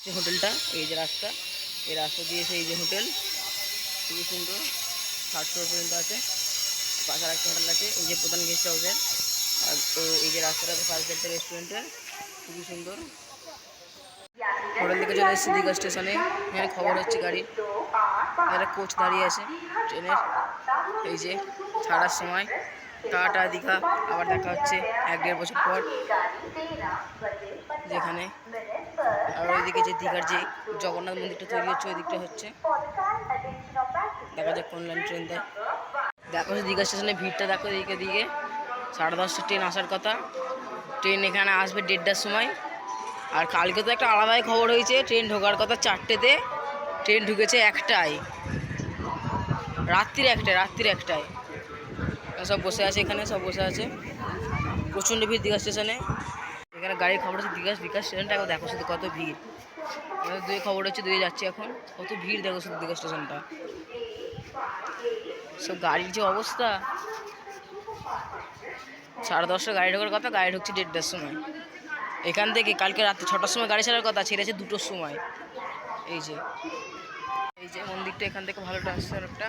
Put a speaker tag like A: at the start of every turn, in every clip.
A: যে হোটেলটা, এই যে রাস্তা, এই রাস্তা দিয়েছে এই যে হোটেল, খুবই সুন্দর, 3rd ফ্লোর পর্যন্ত আছে। পাশে আরেকটা হোটেল আছে, এই যে প্রধান গেস্ট হাউসের। আর তো এই যে রাস্তাটা আছে পাঁচ চারটে রেস্টুরেন্টের, খুবই সুন্দর। হোটেল থেকে চলে এসেছি দীঘা স্টেশনে। এখানে খবর হচ্ছে গাড়ি, একটা কোচ দাঁড়িয়ে আছে ট্রেনের। এই যে ছাড়ার সময় টাটা দীঘা, আবার দেখা হচ্ছে 1-1.5 বছর পর। যেখানে আর ওইদিকে যে দীঘার যে জগন্নাথ মন্দিরটা তৈরি হচ্ছে, ওই দিকটা হচ্ছে। দেখা যাক কোন লাইন ট্রেন দেয়। দেখো দীঘা স্টেশনে ভিড়টা দেখো, দিকে 10:30টার ট্রেন আসার কথা। ট্রেন এখানে আসবে 1:30টার সময়। আর কালকে তো একটা আলাদাই খবর হয়েছে, ট্রেন ঢোকার কথা 4টেতে, ট্রেন ঢুকেছে 1টায়, রাত্রির 1টায়। সব বসে আছে, এখানে সব বসে আছে। প্রচণ্ড ভিড় দীঘা স্টেশনে। এখানে গাড়ির খবর হচ্ছে দীঘা স্টেশনটা দেখো শুধু কত ভিড়। আমাদের দুই খবর হচ্ছে, দুয়ে যাচ্ছি এখন, কত ভিড় দেখো শুধু দীঘা স্টেশনটা। সব গাড়ির যে অবস্থা, 10:30 গাড়ি ঢোকার কথা, গাড়ি ঢুকছে 1:30টার সময়। এখান থেকে কালকে রাত্রে 6টার সময় গাড়ি ছাড়ার কথা, ছেড়েছে 2টোর সময়। এই যে মন্দিরটা, এখান থেকে ভালো ট্রান্সফার একটা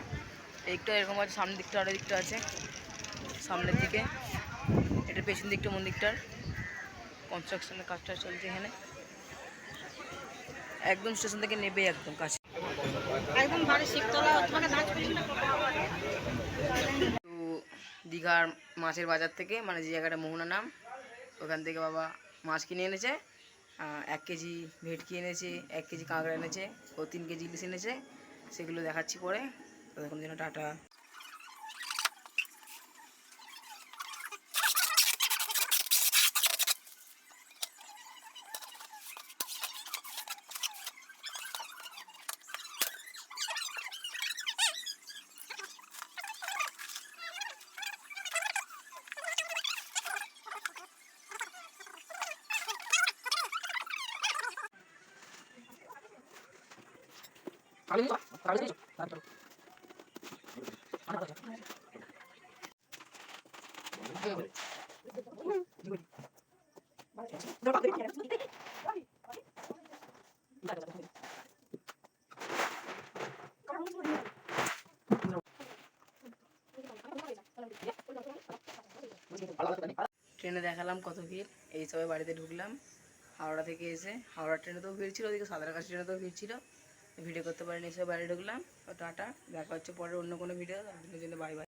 A: এইটা এরকম আছে, সামনের দিকটা আর দিকটা আছে। সামনের দিকে এটা, পেছন দিকটা মন্দিরটার কনস্ট্রাকশনের কাজটা চলছে এখানে। একদম স্টেশন থেকে নেবে একদম কাছে, একদম ভারী শিবতলা। তো দীঘার মাছের বাজার থেকে, মানে যে জায়গাটা মোহনা নাম, ওখান থেকে বাবা মাছ কিনে এনেছে। 1 কেজি ভেটকি এনেছে, 1 কেজি কাঁকড়া এনেছে, ও 3 কেজি ইলিশ এনেছে। সেগুলো দেখাচ্ছি পরে। তো এখন যেন টাটা। ট্রেনে দেখালাম কত ভিড়। এই সবাই বাড়িতে ঢুকলাম হাওড়া থেকে এসে। হাওড়া ট্রেনেতেও ভিড় ছিল, ওদিকে সাঁতরাগাছি ট্রেনেতেও ভিড় ছিল। ভিডিও করতে পারিনি, এসে বাড়ি ঢুকলাম। টাটা, দেখা হচ্ছে পরে অন্য কোনো ভিডিও। জন্য বাই বাই।